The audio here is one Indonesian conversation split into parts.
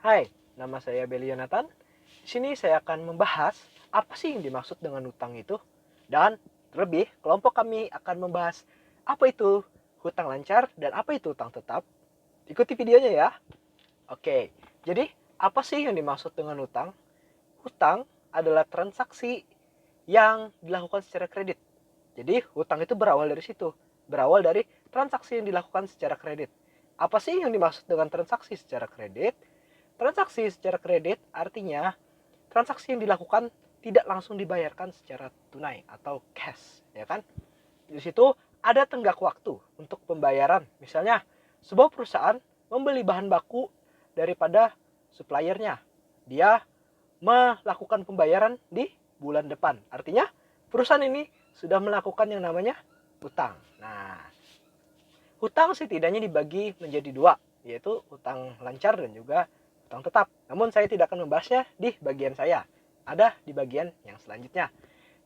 Hai, nama saya Belly Yonatan. Di sini saya akan membahas apa sih yang dimaksud dengan hutang itu. Dan terlebih, kelompok kami akan membahas apa itu hutang lancar dan apa itu hutang tetap. Ikuti videonya ya. Oke, jadi apa sih yang dimaksud dengan hutang? Hutang adalah transaksi yang dilakukan secara kredit. Jadi hutang itu berawal dari situ. Berawal dari transaksi yang dilakukan secara kredit. Apa sih yang dimaksud dengan transaksi secara kredit? Transaksi secara kredit artinya transaksi yang dilakukan tidak langsung dibayarkan secara tunai atau cash, ya kan? Di situ ada tenggak waktu untuk pembayaran. Misalnya, sebuah perusahaan membeli bahan baku daripada suppliernya. Dia melakukan pembayaran di bulan depan. Artinya, perusahaan ini sudah melakukan yang namanya hutang. Nah, hutang setidaknya dibagi menjadi dua, yaitu hutang lancar dan juga hutang tetap. Namun saya tidak akan membahasnya di bagian saya. Ada di bagian yang selanjutnya.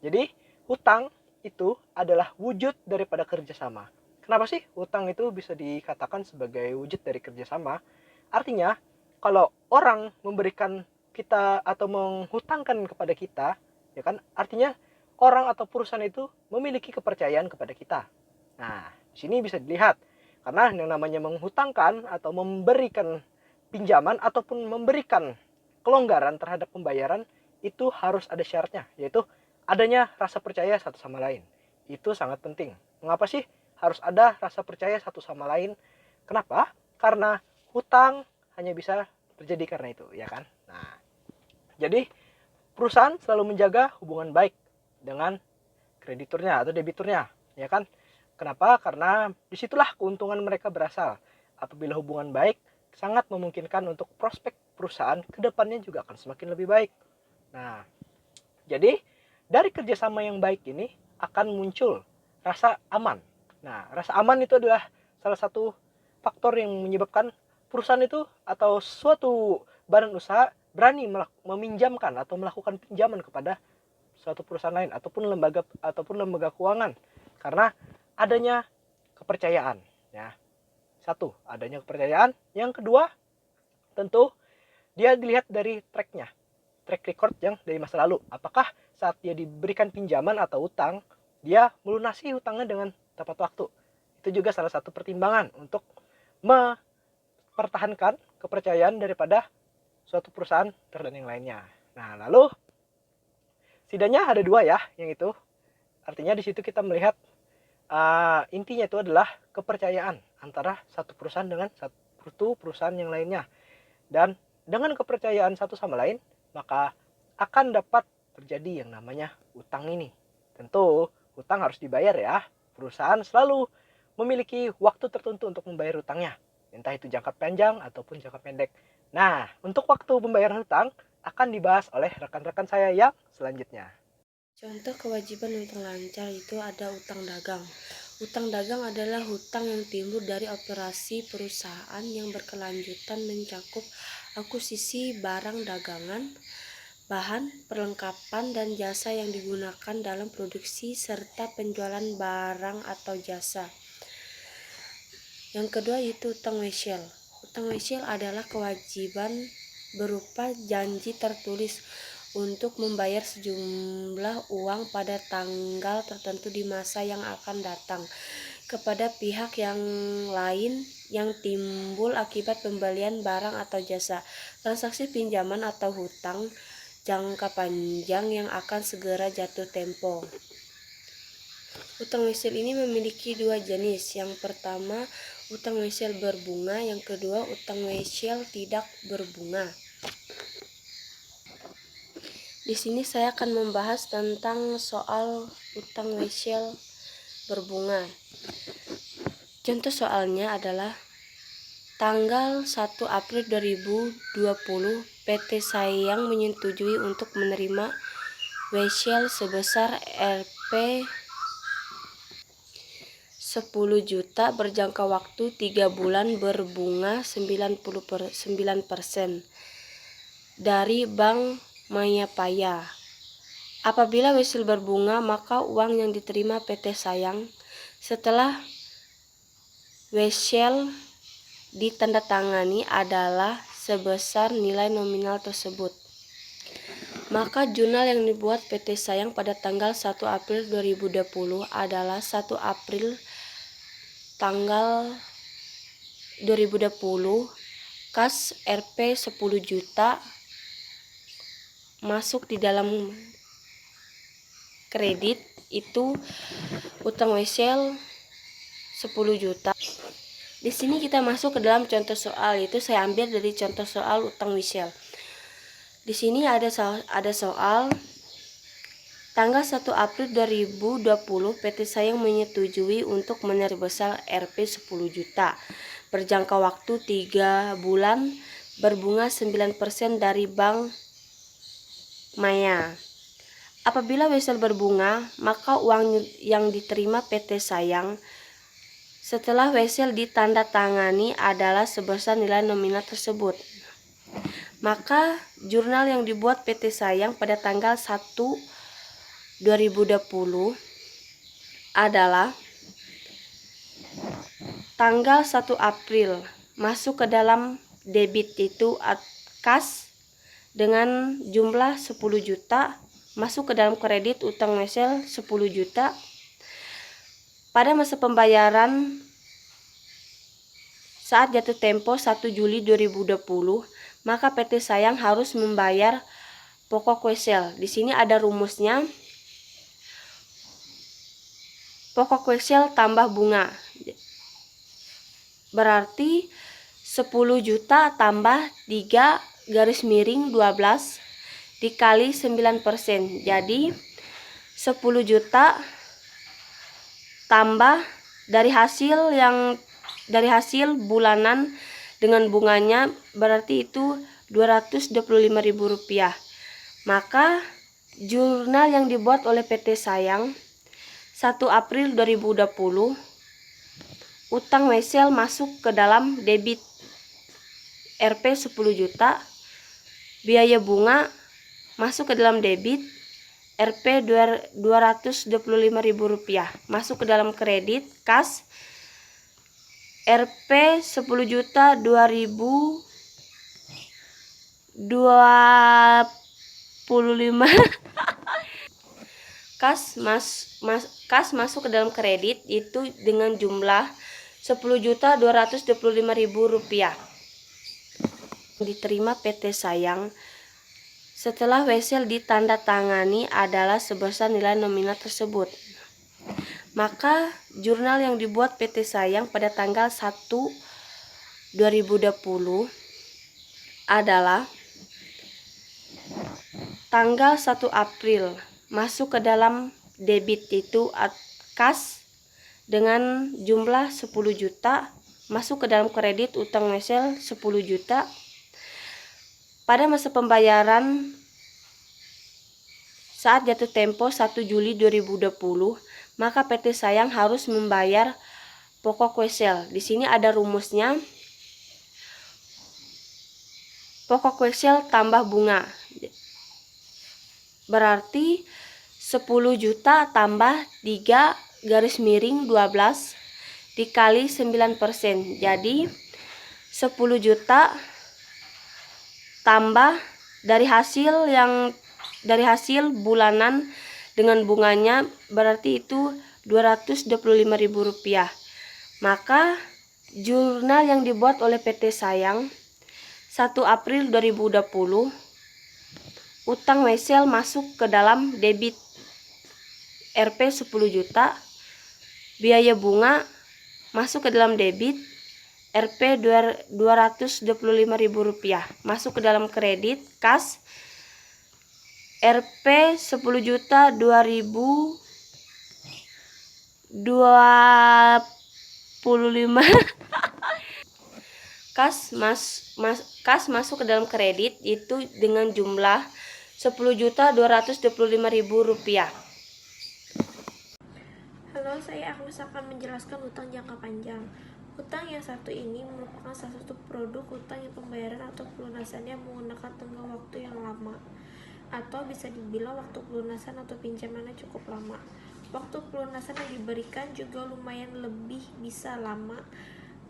Jadi, hutang itu adalah wujud daripada kerjasama. Kenapa sih hutang itu bisa dikatakan sebagai wujud dari kerjasama? Artinya, kalau orang memberikan kita atau menghutangkan kepada kita, ya kan, artinya orang atau perusahaan itu memiliki kepercayaan kepada kita. Nah, di sini bisa dilihat karena yang namanya menghutangkan atau memberikan pinjaman ataupun memberikan kelonggaran terhadap pembayaran itu harus ada syaratnya, yaitu adanya rasa percaya satu sama lain. Itu sangat penting. Mengapa sih harus ada rasa percaya satu sama lain? Kenapa? Karena hutang hanya bisa terjadi karena itu, ya kan? Nah, jadi perusahaan selalu menjaga hubungan baik dengan krediturnya atau debiturnya, ya kan? Kenapa? Karena disitulah keuntungan mereka berasal. Apabila hubungan baik, sangat memungkinkan untuk prospek perusahaan ke depannya juga akan semakin lebih baik. Nah, jadi dari kerjasama yang baik ini akan muncul rasa aman. Nah, rasa aman itu adalah salah satu faktor yang menyebabkan perusahaan itu atau suatu badan usaha berani meminjamkan atau melakukan pinjaman kepada suatu perusahaan lain ataupun lembaga keuangan karena adanya kepercayaan, ya. Satu, adanya kepercayaan. Yang kedua, tentu dia dilihat dari track record yang dari masa lalu. Apakah saat dia diberikan pinjaman atau utang, dia melunasi hutangnya dengan tepat waktu. Itu juga salah satu pertimbangan untuk mempertahankan kepercayaan daripada suatu perusahaan terhadap yang lainnya. Nah, lalu setidaknya ada dua ya, yang itu. Artinya di situ kita melihat intinya itu adalah kepercayaan antara satu perusahaan dengan satu perusahaan yang lainnya. Dan dengan kepercayaan satu sama lain, maka akan dapat terjadi yang namanya utang ini. Tentu, utang harus dibayar ya. Perusahaan selalu memiliki waktu tertentu untuk membayar utangnya. Entah itu jangka panjang ataupun jangka pendek. Nah, untuk waktu pembayaran hutang akan dibahas oleh rekan-rekan saya yang selanjutnya. Contoh kewajiban hutang lancar itu ada utang dagang. Utang dagang adalah hutang yang timbul dari operasi perusahaan yang berkelanjutan mencakup akuisisi barang dagangan, bahan, perlengkapan, dan jasa yang digunakan dalam produksi serta penjualan barang atau jasa. Yang kedua itu utang wesiel. Utang wesiel adalah kewajiban berupa janji tertulis untuk membayar sejumlah uang pada tanggal tertentu di masa yang akan datang kepada pihak yang lain yang timbul akibat pembelian barang atau jasa. Transaksi pinjaman atau hutang jangka panjang yang akan segera jatuh tempo. Utang wesiel ini memiliki dua jenis. Yang pertama, utang wesiel berbunga, yang kedua utang wesiel tidak berbunga. Di sini saya akan membahas tentang soal utang wesiel berbunga. Contoh soalnya adalah tanggal 1 April 2020 PT Sayang menyetujui untuk menerima wesiel sebesar Rp 10 juta berjangka waktu 3 bulan berbunga 99% dari Bank Mayapaya. Apabila wesiel berbunga, maka uang yang diterima PT Sayang setelah wesiel ditandatangani adalah sebesar nilai nominal tersebut. Maka jurnal yang dibuat PT Sayang pada tanggal 1 April 2020 adalah 1 April tanggal 2020, kas Rp 10 juta masuk di dalam kredit, itu utang wesel 10 juta. Di sini kita masuk ke dalam contoh soal, itu saya ambil dari contoh soal utang wesel. Di sini ada soal tanggal 1 April 2020 PT Sayang menyetujui untuk menarik besar Rp 10 juta berjangka waktu 3 bulan berbunga 9% dari Bank Maya. Apabila wesel berbunga, maka uang yang diterima PT Sayang setelah wesel ditandatangani adalah sebesar nilai nominal tersebut. Maka jurnal yang dibuat PT Sayang pada tanggal 1 2020 adalah tanggal 1 April masuk ke dalam debit, itu kas dengan jumlah 10 juta masuk ke dalam kredit utang wesel 10 juta. Pada masa pembayaran saat jatuh tempo 1 Juli 2020, maka PT Sayang harus membayar pokok wesel. Di sini ada rumusnya. Pokok wesel tambah bunga. Berarti 10 juta tambah 3 garis miring 12 dikali 9%. Jadi 10 juta tambah dari hasil bulanan dengan bunganya, berarti itu Rp225.000. Maka jurnal yang dibuat oleh PT Sayang 1 April 2020, utang wesel masuk ke dalam debit Rp 10 juta, biaya bunga masuk ke dalam debit Rp 225.000, masuk ke dalam kredit kas Rp 10 juta 2025 kas masuk ke dalam kredit itu dengan jumlah Rp10.225.000 diterima PT Sayang setelah wesel ditandatangani adalah sebesar nilai nominal tersebut. Maka jurnal yang dibuat PT Sayang pada tanggal 1 2020 adalah tanggal 1 April masuk ke dalam debit, itu kas dengan jumlah 10 juta masuk ke dalam kredit utang wesel 10 juta. Pada masa pembayaran saat jatuh tempo 1 Juli 2020, maka PT Sayang harus membayar pokok wesel. Di sini ada rumusnya. Pokok wesel tambah bunga. Berarti 10 juta tambah 3 garis miring 12 dikali 9%. Jadi 10 juta tambah dari hasil bulanan dengan bunganya, berarti itu Rp225.000. Maka jurnal yang dibuat oleh PT Sayang 1 April 2020, utang wesel masuk ke dalam debit Rp 10 juta, biaya bunga masuk ke dalam debit Rp 225.000, masuk ke dalam kredit kas Rp 10 juta 2025 kas masuk ke dalam kredit itu dengan jumlah Rp10.225.000. Halo, saya Agnes akan menjelaskan hutang jangka panjang. Hutang yang satu ini merupakan salah satu produk hutang yang pembayaran atau pelunasannya menggunakan tenggang waktu yang lama, atau bisa dibilang waktu pelunasan atau pinjamannya cukup lama. Waktu pelunasan yang diberikan juga lumayan lebih, bisa lama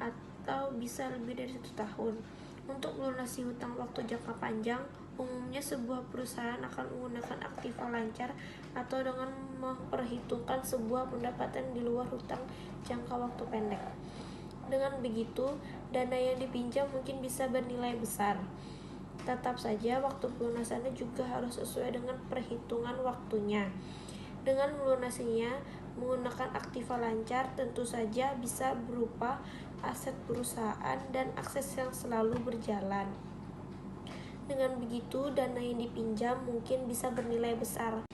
atau bisa lebih dari 1 tahun. Untuk melunasi hutang waktu jangka panjang, umumnya sebuah perusahaan akan menggunakan aktiva lancar atau dengan memperhitungkan sebuah pendapatan di luar hutang jangka waktu pendek. Dengan begitu, dana yang dipinjam mungkin bisa bernilai besar. Tetap saja, waktu pelunasannya juga harus sesuai dengan perhitungan waktunya. Dengan melunasinya menggunakan aktiva lancar, tentu saja bisa berupa aset perusahaan dan akses yang selalu berjalan. Dengan begitu, dana yang dipinjam mungkin bisa bernilai besar.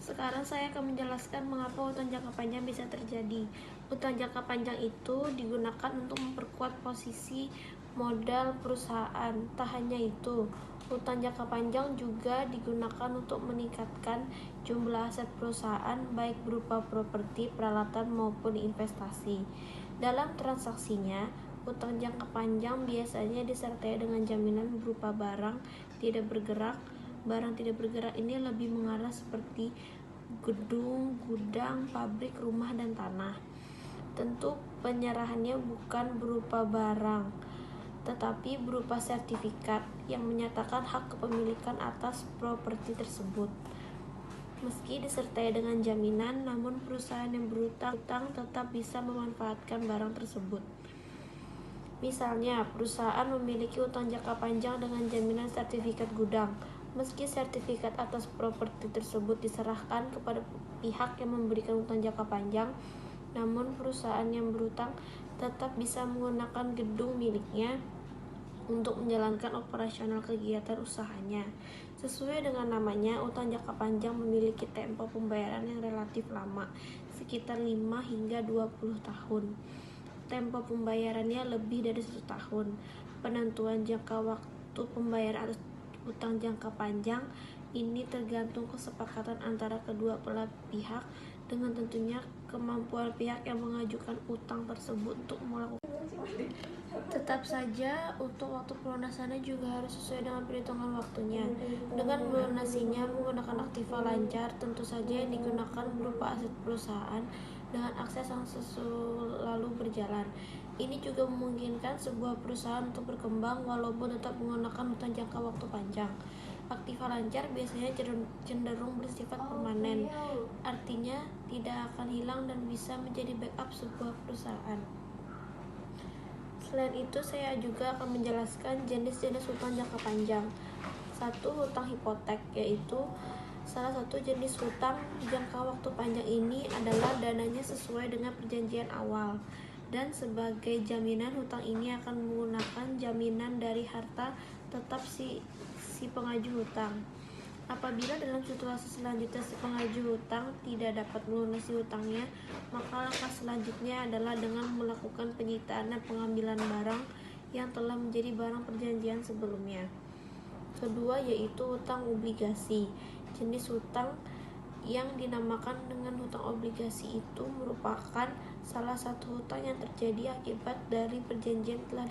Sekarang saya akan menjelaskan mengapa hutang jangka panjang bisa terjadi. Hutang jangka panjang itu digunakan untuk memperkuat posisi modal perusahaan. Tak hanya itu, hutang jangka panjang juga digunakan untuk meningkatkan jumlah aset perusahaan baik berupa properti, peralatan maupun investasi. Dalam transaksinya, hutang jangka panjang biasanya disertai dengan jaminan berupa barang tidak bergerak. Barang tidak bergerak ini lebih mengarah seperti gedung, gudang, pabrik, rumah, dan tanah. Tentu penyerahannya bukan berupa barang, tetapi berupa sertifikat yang menyatakan hak kepemilikan atas properti tersebut. Meski disertai dengan jaminan, namun perusahaan yang berutang tetap bisa memanfaatkan barang tersebut. Misalnya, perusahaan memiliki utang jangka panjang dengan jaminan sertifikat gudang. Meski sertifikat atas properti tersebut diserahkan kepada pihak yang memberikan utang jangka panjang, namun perusahaan yang berutang tetap bisa menggunakan gedung miliknya untuk menjalankan operasional kegiatan usahanya. Sesuai dengan namanya, utang jangka panjang memiliki tempo pembayaran yang relatif lama, sekitar 5 hingga 20 tahun. Tempo pembayarannya lebih dari 1 tahun. Penentuan jangka waktu pembayaran atas utang jangka panjang ini tergantung kesepakatan antara kedua belah pihak, dengan tentunya kemampuan pihak yang mengajukan utang tersebut untuk melakukan. Tetap saja, untuk waktu pelunasannya juga harus sesuai dengan perhitungan waktunya. Dengan melunasinya menggunakan aktiva lancar, tentu saja yang digunakan berupa aset perusahaan dengan akses yang selalu berjalan. Ini juga memungkinkan sebuah perusahaan untuk berkembang walaupun tetap menggunakan hutang jangka waktu panjang. Aktiva lancar biasanya cenderung bersifat permanen, artinya tidak akan hilang dan bisa menjadi backup sebuah perusahaan. Selain itu, saya juga akan menjelaskan jenis-jenis hutang jangka panjang. 1. Hutang hipotek, yaitu salah satu jenis hutang jangka waktu panjang. Ini adalah dananya sesuai dengan perjanjian awal, dan sebagai jaminan hutang ini akan menggunakan jaminan dari harta tetap si pengaju hutang. Apabila dalam situasi selanjutnya si pengaju hutang tidak dapat melunasi hutangnya, maka langkah selanjutnya adalah dengan melakukan penyitaan dan pengambilan barang yang telah menjadi barang perjanjian sebelumnya. Kedua, yaitu hutang obligasi. Jenis hutang yang dinamakan dengan hutang obligasi itu merupakan salah satu hutang yang terjadi akibat dari perjanjian telah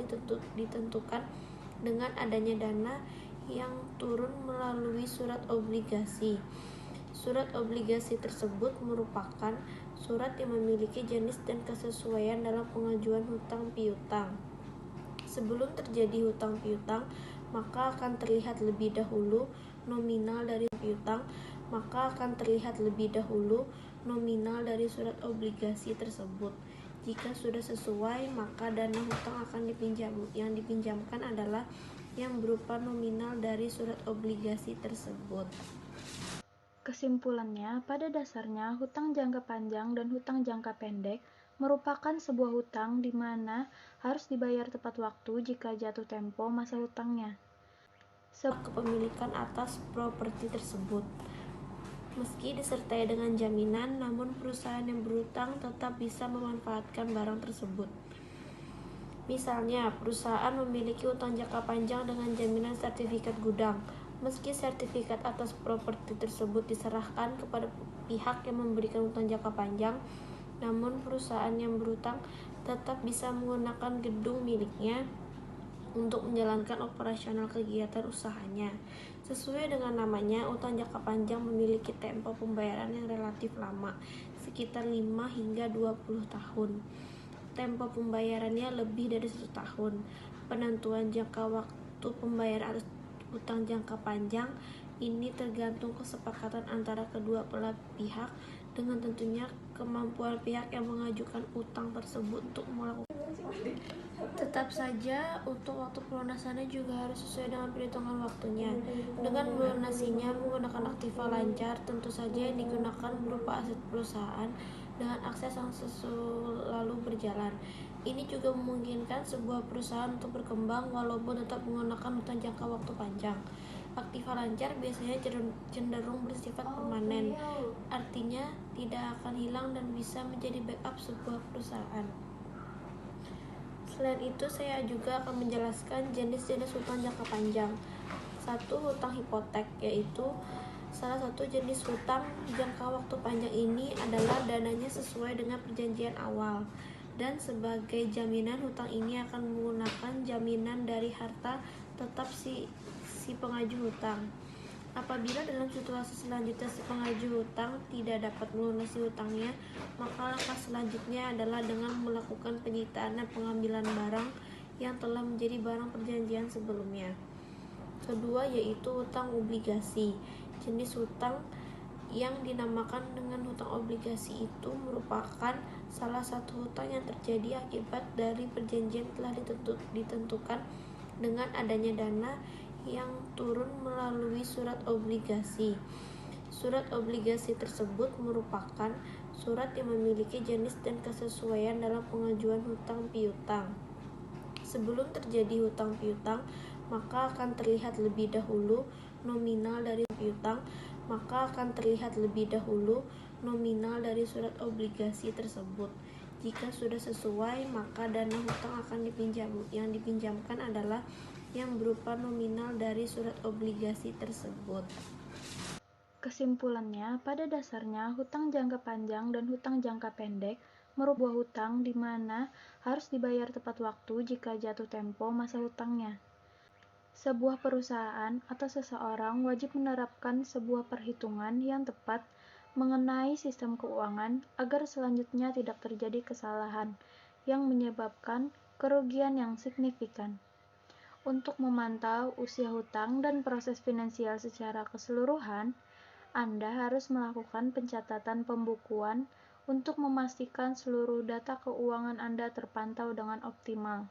ditentukan dengan adanya dana yang turun melalui surat obligasi. Surat obligasi tersebut merupakan surat yang memiliki jenis dan kesesuaian dalam pengajuan hutang piutang. Sebelum terjadi hutang piutang, maka akan terlihat lebih dahulu nominal dari piutang, maka akan terlihat lebih dahulu nominal dari surat obligasi tersebut. Jika sudah sesuai, maka dana hutang yang dipinjamkan adalah yang berupa nominal dari surat obligasi tersebut. Kesimpulannya, pada dasarnya hutang jangka panjang dan hutang jangka pendek merupakan sebuah hutang di mana harus dibayar tepat waktu jika jatuh tempo masa hutangnya. Kepemilikan atas properti tersebut. Meski disertai dengan jaminan, namun perusahaan yang berutang tetap bisa memanfaatkan barang tersebut. Misalnya, perusahaan memiliki utang jangka panjang dengan jaminan sertifikat gudang. Meski sertifikat atas properti tersebut diserahkan kepada pihak yang memberikan utang jangka panjang, namun perusahaan yang berutang tetap bisa menggunakan gedung miliknya untuk menjalankan operasional kegiatan usahanya. Sesuai dengan namanya, utang jangka panjang memiliki tempo pembayaran yang relatif lama, sekitar 5 hingga 20 tahun. Tempo pembayarannya lebih dari 1 tahun. Penentuan jangka waktu pembayaran utang jangka panjang ini tergantung kesepakatan antara kedua belah pihak, dengan tentunya kemampuan pihak yang mengajukan utang tersebut untuk melakukan. Tetap saja, untuk waktu pelunasannya juga harus sesuai dengan perhitungan waktunya. Dengan melunasinya menggunakan aktiva lancar, tentu saja yang digunakan berupa aset perusahaan dengan akses yang selalu berjalan. Ini juga memungkinkan sebuah perusahaan untuk berkembang walaupun tetap menggunakan utang jangka waktu panjang. Aktiva lancar biasanya cenderung bersifat permanen, artinya tidak akan hilang dan bisa menjadi backup sebuah perusahaan. Selain itu, saya juga akan menjelaskan jenis-jenis hutang jangka panjang. 1. Hutang hipotek, yaitu salah satu jenis hutang jangka waktu panjang. Ini adalah dananya sesuai dengan perjanjian awal, dan sebagai jaminan hutang ini akan menggunakan jaminan dari harta tetap si pengaju hutang. Apabila dalam situasi selanjutnya si pengaju hutang tidak dapat melunasi hutangnya, maka langkah selanjutnya adalah dengan melakukan penyitaan dan pengambilan barang yang telah menjadi barang perjanjian sebelumnya. Kedua, yaitu hutang obligasi. Jenis hutang yang dinamakan dengan hutang obligasi itu merupakan salah satu hutang yang terjadi akibat dari perjanjian telah ditentukan dengan adanya dana yang turun melalui surat obligasi. Surat obligasi tersebut merupakan surat yang memiliki jenis dan kesesuaian dalam pengajuan hutang piutang. Sebelum terjadi hutang piutang, maka akan terlihat lebih dahulu nominal dari piutang, maka akan terlihat lebih dahulu nominal dari surat obligasi tersebut. Jika sudah sesuai, maka dana hutang akan yang dipinjamkan adalah yang berupa nominal dari surat obligasi tersebut. Kesimpulannya, pada dasarnya hutang jangka panjang dan hutang jangka pendek merupakan hutang di mana harus dibayar tepat waktu jika jatuh tempo masa hutangnya. Sebuah perusahaan atau seseorang wajib menerapkan sebuah perhitungan yang tepat mengenai sistem keuangan agar selanjutnya tidak terjadi kesalahan yang menyebabkan kerugian yang signifikan. Untuk memantau usia hutang dan proses finansial secara keseluruhan, Anda harus melakukan pencatatan pembukuan untuk memastikan seluruh data keuangan Anda terpantau dengan optimal.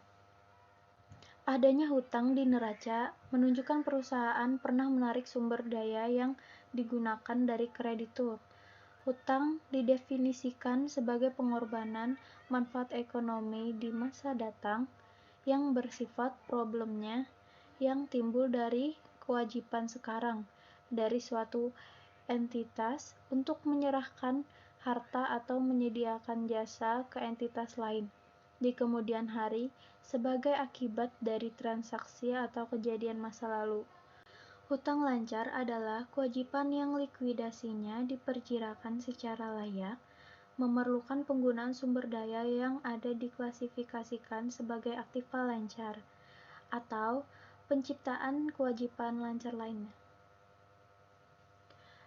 Adanya hutang di neraca menunjukkan perusahaan pernah menarik sumber daya yang digunakan dari kreditur. Hutang didefinisikan sebagai pengorbanan manfaat ekonomi di masa datang yang bersifat problemnya yang timbul dari kewajiban sekarang dari suatu entitas untuk menyerahkan harta atau menyediakan jasa ke entitas lain di kemudian hari sebagai akibat dari transaksi atau kejadian masa lalu. Hutang lancar adalah kewajiban yang likuidasinya diperkirakan secara layak, memerlukan penggunaan sumber daya yang ada diklasifikasikan sebagai aktiva lancar, atau penciptaan kewajiban lancar lainnya.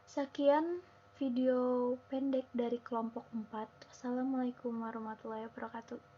Sekian video pendek dari kelompok 4. Assalamualaikum warahmatullahi wabarakatuh.